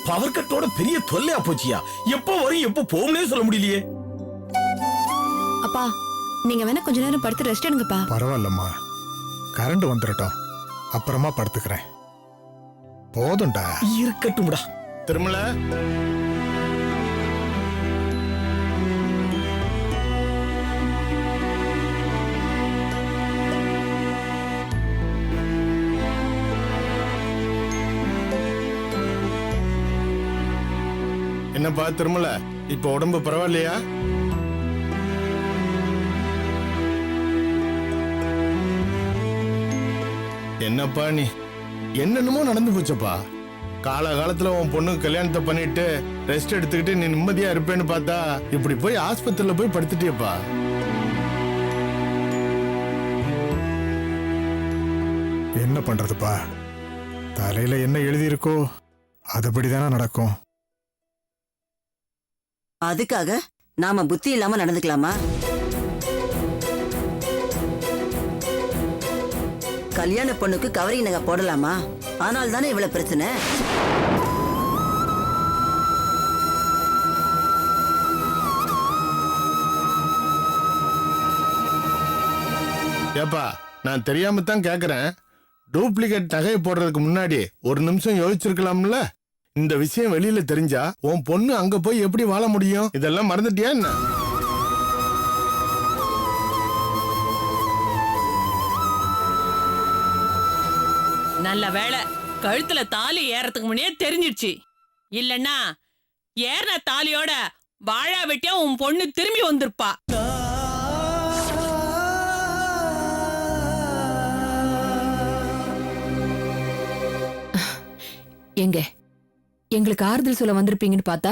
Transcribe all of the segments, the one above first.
Power கட்டோட பெரிய தொல்லையா போச்சியா. எப்போ வரும் எப்போ போகும்னே சொல்ல முடியலையே. அப்பா நீங்க வேணா கொஞ்ச நேரம் படுத்து ரெஸ்ட் எடுங்கப்பா. பரவாயில்லம்மா, கரண்ட் வந்துடட்டும், அப்புறமா படுத்துக்கிறேன். போதும்டா. இருக்கட்டும்டா. திருமல, என்னப்பா திருமல, இப்ப உடம்பு பரவாயில்லையா? என்னப்பா நீ என்னென்னமோ நடந்து போச்சப்பா. காலகாலத்துல உன் பொண்ணு கல்யாணத்தை பண்ணிட்டு ரெஸ்ட் எடுத்துக்கிட்டு நீ நிம்மதியா இருப்பேன்னு பார்த்தா இப்படி போய் ஆஸ்பத்திரியில போய் படுத்துட்டியப்பா. என்ன பண்றதுப்பா, தலையில என்ன எழுதியிருக்கோ அதுபடிதானே நடக்கும். அதுக்காக நாம புத்தி இல்லாம நடந்துக்கலாமா? கல்யாண பொண்ணுக்கு கவரிங் நகை போடலாமா? ஆனால் தானே இவ்வளவு பிரச்சனை. ஏப்பா, நான் தெரியாம தான் கேக்குறேன். டூப்ளிகேட் நகையை போடுறதுக்கு முன்னாடி ஒரு நிமிஷம் யோசிச்சிருக்கலாம்ல? இந்த விஷயம் வெளியில தெரிஞ்சா உன் பொண்ணு அங்க போய் எப்படி வாழ முடியும்? இதெல்லாம் மறந்துட்டியா என்ன? நல்ல வேளை கழுத்துல தாலி ஏறதுக்கு முன்னே தெரிஞ்சிடுச்சு. இல்லன்னா ஏறின தாலியோட வாழா வெட்டியா உன் பொண்ணு திரும்பி வந்திருப்பா. எங்க எங்களுக்கு ஆறுதல் சொல்ல வந்திருப்பீங்கன்னு பார்த்தா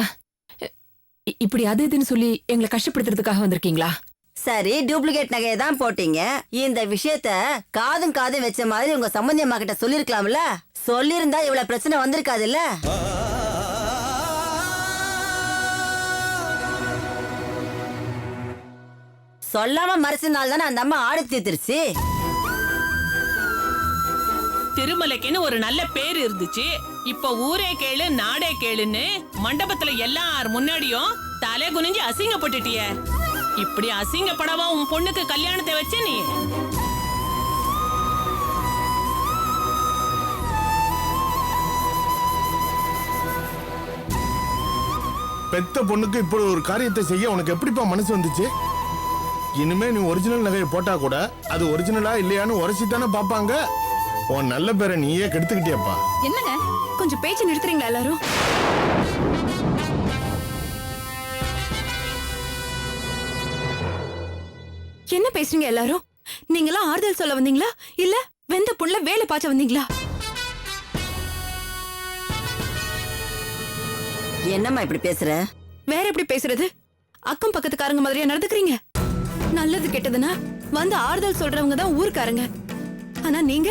இப்படி அது இதுன்னு சொல்லி எங்களை கஷ்டப்படுத்துறதுக்காக வந்திருக்கீங்களா? சரி, டூப்ளிகேட் நகையை தான் போட்டீங்க. இந்த விஷயத்த காதும் காதும் வச்ச மாதிரி உங்க சம்பந்தி அம்மா கிட்ட சொல்லிருக்கலாம்ல? சொல்லிருந்தா இவ்வளவு பிரச்சனை வந்திருக்காதுல்ல? சொல்லாம மறைச்சனால தானே அந்த அம்மா ஆடு தீர்த்துருச்சு. திருமலைக்குன்னு ஒரு நல்ல பேர் இருந்துச்சு. இப்ப ஊரே கேளு நாடே கேளுன்னு மண்டபத்துல எல்லார் முன்னாடியும் தலை குனிஞ்சு அசிங்கப்பட்டுட்டிய. இப்படி அசிங்கப்படவா உன் பொண்ணுக்கு கல்யாணத்தை வச்ச நீ? பெத்த பொண்ணுக்கு இப்படி ஒரு காரியத்தை செய்ய உனக்கு எப்படிப்பா மனசு வந்துச்சு? இனிமே நீ ஒரிஜினல் நகையை போட்டா கூட அது ஒரிஜினலா இல்லையான்னு உரசித்தானே பாப்பாங்க. உன் நல்ல பேரை நீயே கெடுத்துக்கிட்டியப்பா. என்னங்க கொஞ்சம் பேச்சு நிறுத்துறீங்களா எல்லாரும்? என்ன பேசுறீங்க எல்லாரும்? நீங்களாம் ஆறுதல் சொல்ல வந்தீங்களா இல்ல வெந்த புள்ள வேலை பாய்ச்ச வந்தீங்களா? என்னம்மா இப்படி பேசுற? வேற எப்படி பேசுறது? அக்கம் பக்கத்துக்காரங்க மாதிரியா நடந்துக்கிறீங்க? நல்லது கெட்டதுன்னா வந்து ஆறுதல் சொல்றவங்க தான் ஊருக்காரங்க. ஆனா நீங்க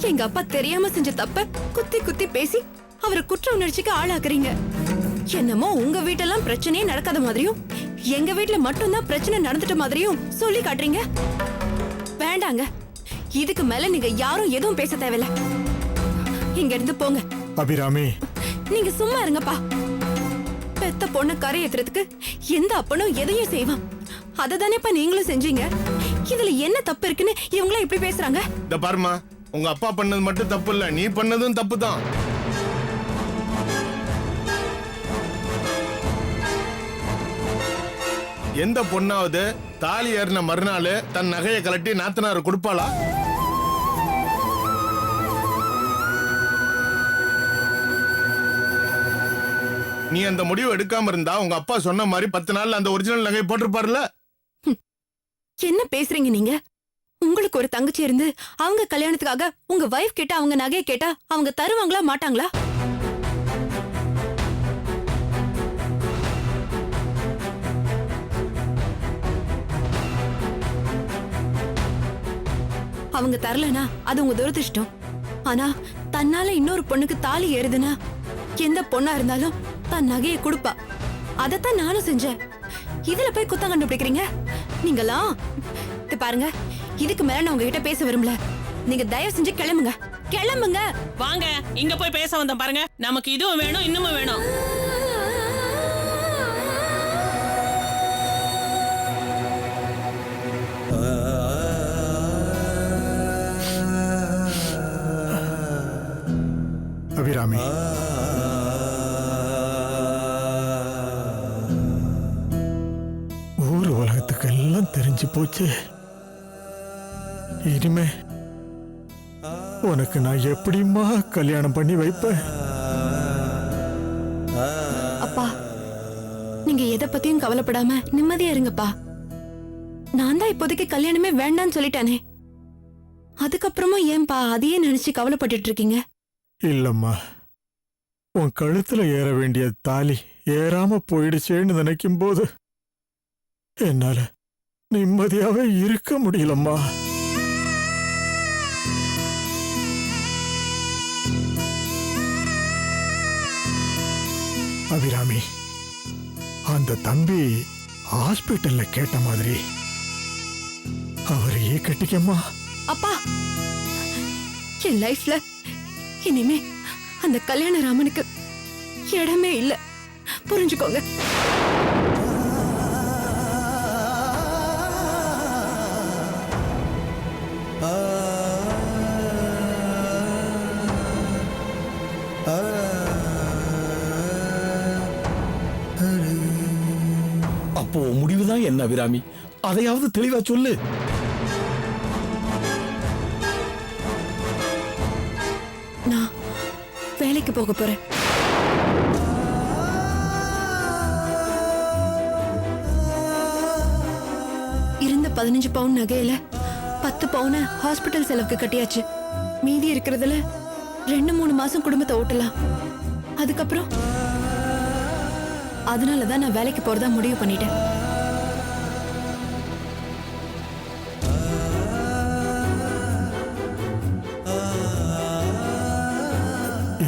எங்க அப்பா தெரியாம செஞ்ச தப்ப குத்தி குத்தி பேசி அவரை குற்ற உணர்ச்சிக்கு ஆளாக்குறீங்க. என்னமோ உங்க வீட்டெல்லாம் பிரச்சனையே நடக்காத மாதிரியும் எங்க வீட்டுல மட்டும்தான் பிரச்சனை நடந்துட்ட மாதிரியும் சொல்லி காட்டுறீங்க. வேண்டாங்க, இதுக்கு மேல நீங்க யாரும் எதுவும் பேச தேவையில்ல. இங்க இருந்து போங்க. அபிராமி, நீங்க சும்மா இருங்கப்பா. பெத்த பொண்ணு கரை ஏத்துறதுக்கு எந்த அப்பனும் எதையும் செய்வான். அததானேப்பா நீங்களும் செஞ்சீங்க. இதுல என்ன தப்பு இருக்குன்னு இவங்கள இப்படி பேசுறாங்க? இந்த பாருமா, உங்க அப்பா பண்ணது மட்டும் தப்பு இல்ல, நீ பண்ணதும் தப்பு தான். எந்த பொண்ணாவது தாலி ஏறின மறுநாள் தன் நகையை கலட்டி நாத்தனார் கொடுப்பாளா? நீ அந்த முடிவு எடுக்காம இருந்தா உங்க அப்பா சொன்ன மாதிரி 10 நாள்ல அந்த ஒரிஜினல் நகையை போட்டிருப்பாருல. என்ன பேசுறீங்க நீங்க? உங்களுக்கு ஒரு தங்கச்சி இருந்து அவங்க கல்யாணத்துக்காக உங்க வைஃப் கிட்ட அவங்க நகையை கேட்டா அவங்க தருவாங்களா மாட்டாங்களா? அவங்க தரலனா அது உங்க துரதிர்ஷ்டம். ஆனா தன்னால இன்னொரு பொண்ணுக்கு தாலி ஏறுதுன்னா எந்த பொண்ணா இருந்தாலும் தன் நகையை கொடுப்பா. அதத்தான் நானும் செஞ்சேன். இதுல போய் குத்தம் கண்டுபிடிக்கிறீங்க நீங்களா? இது பாருங்க, இதுக்கு மேல நான் உங்ககிட்ட பேச விரும்பல. நீங்க தயவு செஞ்சு கிளம்புங்க, கிளம்புங்க. வாங்க, இங்க போய் பேச வந்தோம் பாருங்க. நமக்கு இதுவும் வேணும், இன்னமும் வேணும். அபிராமி, ஊர் உலகத்துக்கு எல்லாம் தெரிஞ்சு போச்சு. இனிமே உனக்கு நான் எப்படிம்மா கல்யாணம் பண்ணி வைப்பேன்? அப்பா, நீங்க எதை பத்தியும் கவலைப்படாம நிம்மதியா இருங்கப்பா. நான் தான் இப்போதைக்கு கல்யாணமே வேண்டான்னு சொல்லிட்டானே. அதுக்கப்புறமும் ஏன்பா அதையே நினைச்சு கவலைப்பட்டுட்டு இருக்கீங்க? இல்லம்மா, உன் கழுத்துல ஏற வேண்டிய தாலி ஏறாம போயிடுச்சேன்னு நினைக்கும் போது என்னால நிம்மதியாவே இருக்க முடியலம்மா. அபிராமி, அந்த தம்பி ஹாஸ்பிட்டல்ல கேட்ட மாதிரி அவரையே கட்டிக்கம்மா. அப்பா, என் லைஃப்ல இனிமே அந்த கல்யாண ராமனுக்கு இடமே இல்ல, புரிஞ்சுக்கோங்க. அப்போ முடிவுதான் என்ன அபிராமி? அதையாவது தெளிவா சொல்லு. நான் வேலைக்கு போக போறேன். இருந்த 15 பவுன் நகையில 10 பவுன ஹாஸ்பிட்டல் செலவுக்கு கட்டியாச்சு. மீதி இருக்கிறதுல 2-3 மாசம் குடும்பத்தை ஓட்டலாம். அதுக்கப்புறம் அதனாலதான் நான் வேலைக்கு போறதா முடிவு பண்ணிட்டேன்.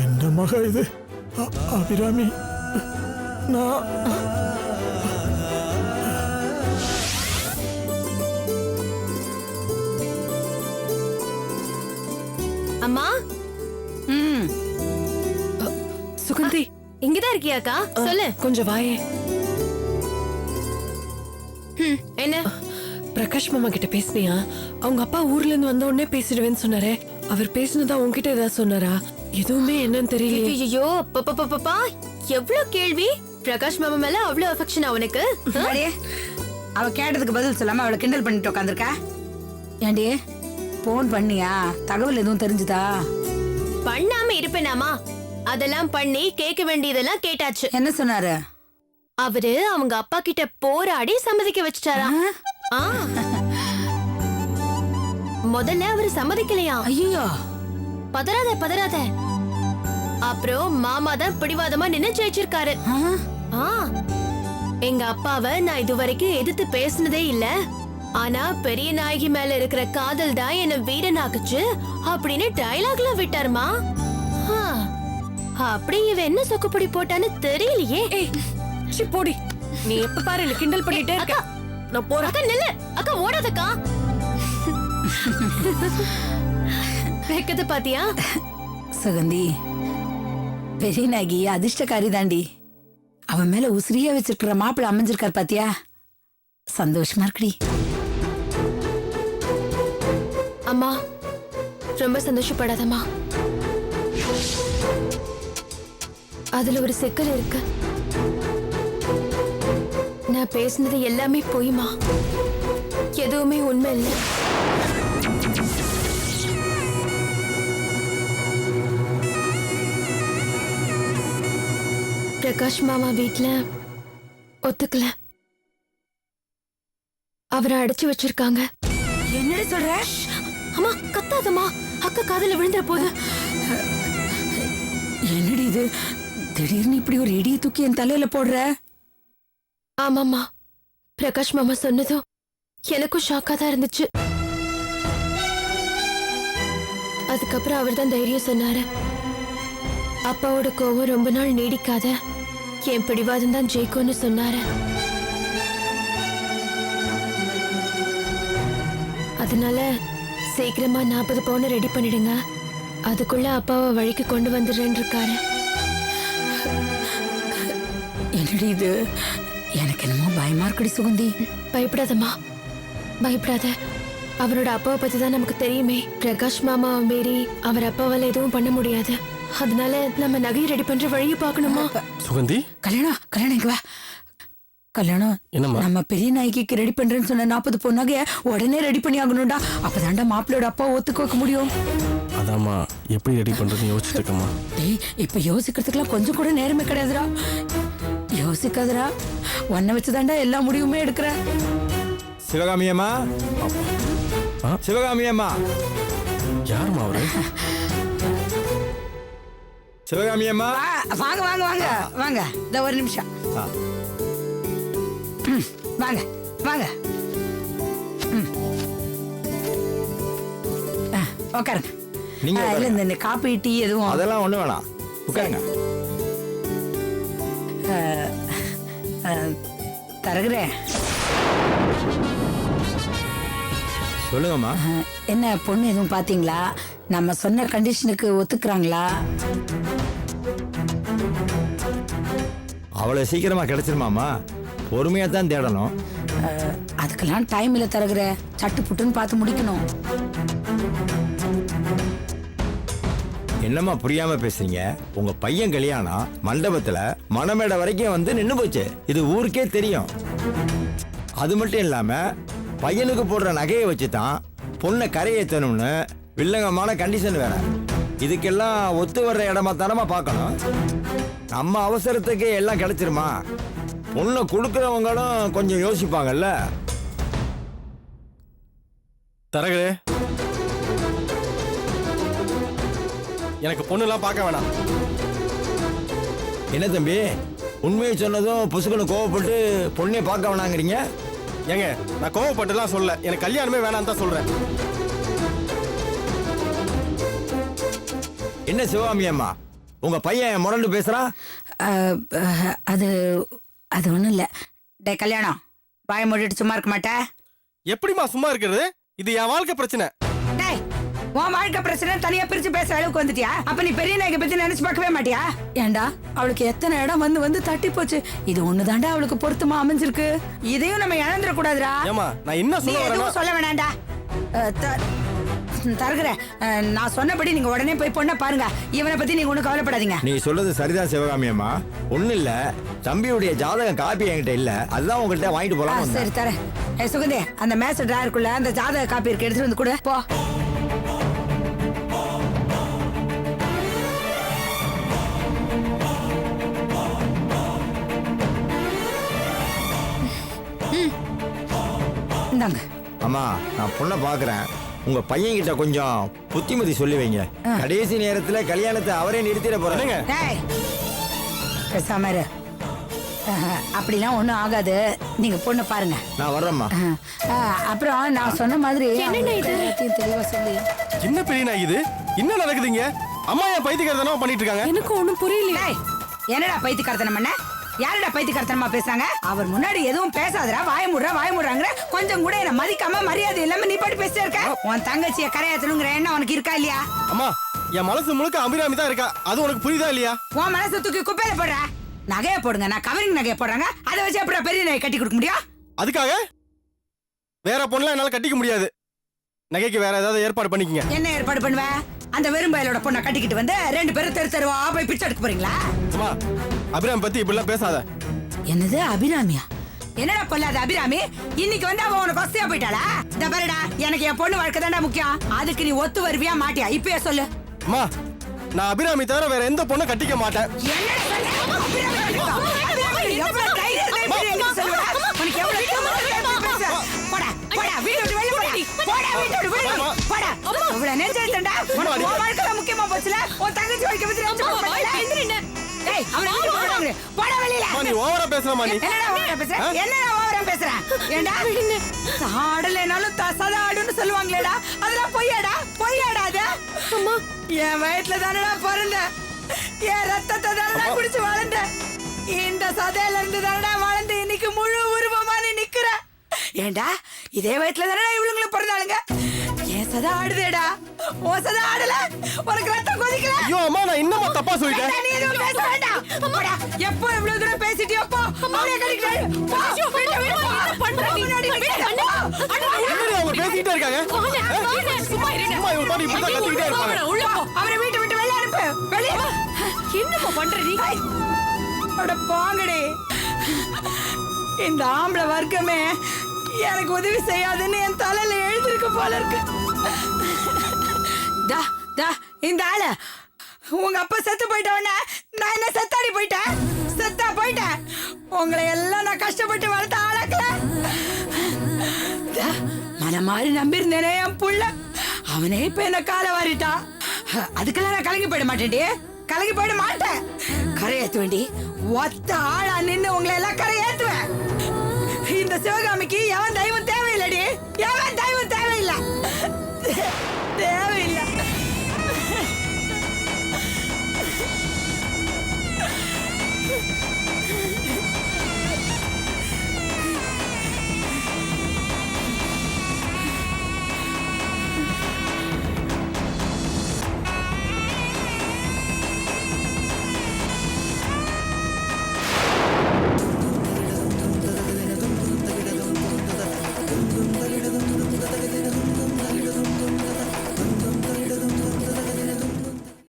என்ன மகா இது அபிராமி? நான் அம்மா. சுகந்தி, இங்கதான் இருக்கியாக்கா? சொல்லு. கொஞ்சம் வாயே. என்ன? பிரகாஷ் மாமா கிட்ட பேசுனியா? அவங்க அப்பா ஊர்ல இருந்து வந்த உடனே பேசிடுவேன்னு சொன்னாரே, அவர் பேசினதா உன்கிட்ட ஏதாவது சொன்னாரா? எதுவுமே என்னன்னு தெரியல. ஐயோ, பாப்பா, எவ்வளவு கேள்வி. பிரகாஷ் மாமா மேல அவ்வளவு அஃபெக்ஷன் அவனுக்கு. அவ கேட்டதுக்கு பதில் சொல்லாம அவளை கிண்டல் பண்ணிட்டு உட்காந்துருக்கா. ஏண்டி, போன் பண்ணியா? தகவல் எதுவும் தெரிஞ்சுதா? பண்ணாம இருப்பேனாமா? அதெல்லாம் பண்ணி கேட்க வேண்டியதெல்லாம் கேட்டாச்சு. என்ன சொன்னாரு? அவரு அவங்க அப்பா கிட்ட போராடி சம்மதிக்க வச்சுட்டாரா? முதல்ல அவரு சம்மதிக்கலையா? ஐயோ, பதறாத. அப்புறம் மாமா தான் பிடிவாதமா நின்னு ஜெயிச்சிருக்காரு. எங்க அப்பாவை நான் இதுவரைக்கும் எதிர்த்து பேசினதே இல்ல. ஆனா பெரிய நாயகி மேல இருக்கிற காதல் தான் என்ன வீரனாக்குச்சு அப்படின்னு டயலாக்ல விட்டாருமா. அப்படி இவ என்ன சொக்குப்படி போட்டான்னு தெரியலையே. போடி, நீ எப்ப பாரு என்ன கிண்டல் பண்ணிட்டே இருக்க. நான் போறேன். அக்கா நில்லு. அக்கா ஓடாதக்கா. வெக்கத்தை பாத்தியா? சுகந்தி, பெரிய நாயகி அதிர்ஷ்டக்காரி தாண்டி. அவன் மேல உசிரியா வச்சிருக்கிற மாப்பிள்ள அமைஞ்சிருக்கார் பாத்தியா? சந்தோஷமா இருக்குடி. அம்மா, ரொம்ப சந்தோஷப்படாதம்மா. அதுல ஒரு சிக்கல் இருக்கு. நான் பேசினது எல்லாமே பொய்மா, எதுவுமே உண்மை இல்லை. பிரகாஷ் மாமா வீட்ல ஒத்துக்கல, அவரை அடைச்சு வச்சிருக்காங்க. என்னடி சொல்ற? அம்மா கத்தாதம்மா, அக்கா காதுல விழுந்துற போது. என்னடி இது, திடீர்னு இப்படி ஒரு இடியை தூக்கி என் தலையில போடுற? ஆமாம்மா, பிரகாஷ் மாமா சொன்னதும் எனக்கும் ஷாக்கா தான் இருந்துச்சு. அதுக்கப்புறம் அவர் தான் தைரியம் சொன்னாரு. அப்பாவோட கோவம் ரொம்ப நாள் நீடிக்காத, என் பிடிவாதம் தான் ஜெயிக்கும்னு சொன்னாரு. அதனால சீக்கிரமா 40 பவுன் ரெடி பண்ணிடுங்க, அதுக்குள்ள அப்பாவை வழிக்கு கொண்டு வந்துடுறேன்னு இருக்காரு. என்னடி இது, எனக்கு என்னமோ பயமா இருக்குடி சுகந்தி. பயப்படாதம்மா, பயப்படாத. அவரோட அப்பாவை பத்தி தான் நமக்கு தெரியுமே. பிரகாஷ் மாமா மீறி அவர் அப்பாவால எதுவும் பண்ண முடியாது. அதனால நம்ம நகையை ரெடி பண்ற வழியை பார்க்கணுமா? சுகந்தி கல்யாணம் இங்க வா. கல்யாணம் என்னம்மா? நம்ம பெரிய நாய்க்கு ரெடி பண்றேன்னு சொன்ன 40 பவுன் நகைய உடனே ரெடி பண்ணி ஆகணும்டா. அப்பதான்டா மாப்பிள்ளையோட அப்பா ஒத்துக்க வைக்க முடியும். அதாம்மா எப்படி ரெடி பண்றதுன்னு யோசிச்சுட்டு இருக்கேம்மா. டேய், இப்ப யோசிக்கிறதுக்குலாம் கொஞ்சம் கூட நேரமே கிடையாதுடா. யோசிக்காதடா, உன்னை வச்சுதான்டா எல்லா முடிவுமே எடுக்கிற. சிவகாமி அம்மா, சிவகாமி அம்மா, யாரும்மா அவரு? சிவகாமி அம்மா. வாங்க வாங்க வாங்க வாங்க, இந்த ஒரு நிமிஷம் வாங்க வாங்க. உட்காருங்க. நீங்க இல்ல இந்த காப்பி டீ எதுவும் அதெல்லாம் ஒண்ணு வேணாம், உட்காருங்க. தரகுறேன். சொல்லுங்கம்மா. என்ன பொண்ணு எதுவும் பாத்தீங்களா? நம்ம சொன்ன கண்டிஷனுக்கு ஒத்துக்கிறாங்களா? அவ்வளவு சீக்கிரமா கிடைச்சிருமாமா? பொறுமையா தான் தேடணும். அதுக்கெல்லாம் டைம் இல்ல தரகுற, சட்டு புட்டுன்னு பார்த்து முடிக்கணும். என்னம்மா புரியாம பேசுறீங்க? உங்க பையன் கல்யாணம் மண்டபத்துல மணமேடை வரைக்கும் வந்து நின்னு போச்சு. இது ஊருக்கே தெரியும். அது மட்டும் இல்லாம பையனுக்கு போடுற நகையை வச்சுதான் பொண்ணை கரையேற்றணும்னு வில்லங்கமான கண்டிஷன் வேற. இதுக்கெல்லாம் ஒத்து வர்ற இடமா தானமா பார்க்கணும். நம்ம அவசரத்துக்கு எல்லாம் கிடைச்சிருமா? பொண்ணை கொடுக்கறவங்களும் கொஞ்சம் யோசிப்பாங்கல்ல. தரகு, எனக்கு பொண்ணுலாம் பார்க்க வேணாம். என்ன தம்பி, உண்மையை சொன்னதும் புசுக்கனு கோவப்பட்டு பொண்ணே பார்க்க வேணாங்கிறீங்க? ஏங்க, நான் கோவப்பட்டுலாம் சொல்ல, எனக்கு கல்யாணமே வேணாம் தான் சொல்றேன். என்ன சிவகாமி அம்மா, உங்க பையன் முரண்டு பேசுறான்? அது அது ஒண்ணும் இல்ல. டே கல்யாணம், வாய மூடிட்டு சும்மா இருக்க மாட்டே? எப்படிமா சும்மா இருக்கிறது? இது என் வாழ்க்கை பிரச்சனை. டேய், உன் வாழ்க்கை பிரச்சனை தனியா பிரிச்சு பேசுற அளவுக்கு வந்துட்டியா? அப்ப நீ பெரிய நாயகை பத்தி நினைச்சு பார்க்கவே மாட்டியா? ஏண்டா, அவளுக்கு எத்தனை இடம் வந்து வந்து தட்டி போச்சு. இது ஒண்ணுதாண்டா அவளுக்கு பொருத்தமா அமைஞ்சிருக்கு. இதையும் நம்ம இழந்துட கூடாதுடா. ஏமா, நான் என்ன நீ சொல்ல எதுவும் வரேன்னா, சொல்ல வேணாண்டா. தருகிற, நான் சொன்னபடி நீங்க உடனே போய் பொண்ணை பாருங்க. இவனை பத்தி நீங்க ஒண்ணும் கவலைப்படாதீங்க. நீ சொல்றது சரிதான் சிவகாமி அம்மா. ஒண்ணு இல்ல, தம்பியுடைய ஜாதகம் காப்பி என்கிட்ட இல்ல, அதுதான் உங்கள்கிட்ட வாங்கிட்டு போலாம். சரி தரேன். சுகந்தே, அந்த மேச டிராயருக்குள்ள அந்த ஜாதக காப்பி இருக்கு, எடுத்துட்டு வந்து கொடு போ. இந்தாங்க. அம்மா, நான் பொண்ணை பாக்குறேன். உங்க பையன் கிட்ட கொஞ்சம் புத்திமதி சொல்லி வைங்க. கடைசி நேரத்துல கல்யாணத்தை அவரே நிறுத்திட போறாங்க. டேய், பேசாம இரு. அப்படிலாம் ஒண்ணும் ஆகாது. நீங்க பொண்ணை பாருங்க. நான் வர்றேம்மா. அப்புறம் நான் சொன்ன மாதிரி என்னண்ணா இது? எல்லாத்தையும் தெளிவா சொல்லி. என்ன பெரிய நாய் இது? என்ன நடக்குதுங்க? அம்மா என் பைத்தியக்காரத்தனமா பண்ணிட்டு இருக்காங்க. எனக்கு ஒண்ணும் புரியல. டேய், என்னடா பைத்தியக்காரத்தனம் பண்ண? யாருடா பைத்தியக்காரத்தனமா பேசுறாங்க? அவர் முன்னாடி எதுவும் பேசாதடா, வாய மூடுறாங்க. கொஞ்சம் கூட என்ன மதிக்காம மரியாதை இல்லாம நீ பாட்டு பேசிட்டே இருக்க. உன் தங்கச்சிய கரையாத்தணுங்கிற எண்ணம் உனக்கு இருக்கா இல்லையா? அம்மா, என் மனசு முழுக்க அபிராமி தான் இருக்கா. அது உனக்கு புரியுதா இல்லையா? உன் மனசை தூக்கி குப்பையில போடுற. நகைய போடுங்க, நான் கவரிங் நகைய போடுறாங்க. அதை வச்சு அப்புறம் பெரிய நகை கட்டி கொடுக்க முடியும்? அதுக்காக வேற பொண்ணுலாம் என்னால கட்டிக்க முடியாது. நகைக்கு வேற ஏதாவது ஏற்பாடு பண்ணிக்கங்க. என்ன ஏற்பாடு பண்ணுவ? அந்த வெறும்பயலோட பொண்ணை கட்டிக்கிட்டு வந்து 2 பேரும் தெருவா போய் பிச்சை எடுக்க போறீங்களா? அம்மா, அபிராமி பத்தி இப்படிலாம் பேசாத. என்னது அபிராமியா? என்னடா பொல்லாத அபிராமி, இன்னைக்கு வந்து அவ உனக்கு வசதியா போயிட்டாளா? இந்த பாருடா, எனக்கு என் பொண்ணு வாழ்க்கை தான்டா முக்கியம். அதுக்கு நீ ஒத்து வருவியா மாட்டியா? இப்பயே சொல்லு. அம்மா நான் அபிராமி தவிர வேற எந்த பொண்ணும் கட்டிக்க மாட்டேன். என்னடா சொல்ற? அபிராமி இருக்கா? அபிராமி எவ்வளவு தைரியம் இருந்தா இப்படி என்கிட்ட சொல்லுடா? உனக்கு எவ்வளவு தைரியம் பேச? போடா, போடா, வீட்டை விட்டு வெளிய போடா. போடா, வீட்டை விட்டு வெளிய போடா. இவ்வளவு நெஞ்செழுத்தண்டா. உனக்கு உன் வாழ்க்கை தான் முக்கியமா போச்சுல? உன் தங்கச்சி வாழ்க்கை பத்தி நினைச்சு பாக்கல? ஏய், அவனை வீட்டுக்கு போடாங்க. போடா வெளியில. அம்மா, நீ ஓவரா பேசுறமா நீ. என்னடா ஓவரா பேசுற? என்னடா ஓவரா பேசுற? ஏண்டா? சாடலைனாலும் தசதாடுன்னு சொல்லுவாங்களேடா. அதெல்லாம் பொய்யாடா? பொய்யாடா அது? அம்மா என் வயித்துல தானடா பிறந்த. என் ரத்தத்தை தானடா குடிச்சு வளர்ந்த. இந்த சதையில இருந்து தானடா வளர்ந்து இன்னைக்கு முழு உருவமா நீ நிக்கிற. ஏண்டா இதே வயித்துல தானடா இவளுங்களும் பிறந்தாளுங்க. என் சதை ஆடுதேடா. உன் சதை ஆடல. உனக்கு ரத்தம் கொதிக்கல. ஐயோ அம்மா நான் இன்னமா தப்பா சொல்லிட்டேன். நீ எதுவும் பேச வேண்டாம். போடா. எப்போ இவ்வளவு தூரம் பேசிட்டியோ போ. அவளை கடிக்கிறாரு. போ. என்ன பண்ற நீ? என்னடி அவங்க பேசிக்கிட்டே இருக்காங்க? சும்மா இவங்க பாட்டு இப்படி தான் கத்திக்கிட்டே இருப்பாங்க. உள்ள போ. அவரை வீட்டை விட்டு வெளிய அனுப்பு. வெளிய. என்னப்பா பண்ற நீ? அட போங்கடி. இந்த ஆம்பளை வர்க்கமே எனக்கு உதவி செய்யாதுன்னு என் தலையில எழுதிருக்கு போல இருக்கு. டா டா இந்த ஆளு உங்க அப்பா செத்து போயிட்டவன நான் என்ன செத்தாடி போயிட்டேன்? செத்தா போயிட்டேன். உங்களை எல்லாம் நான் கஷ்டப்பட்டு வளர்த்த ஆளாக்கல. மன மாதிரி நம்பியிருந்தேனே என் புள்ள. அவனே இப்ப என்ன காலை வாரிட்டான். அதுக்கெல்லாம் நான் கலங்கி போயிட மாட்டேன்டி. கலங்கி போயிட மாட்டேன். கரை ஏத்துவேண்டி. ஒத்த ஆளா நின்னு உங்களை எல்லாம் கரை ஏத்துவேன். இந்த சிவகாமிக்கு எவன் தெய்வம் தேவையில்லடி. எவன்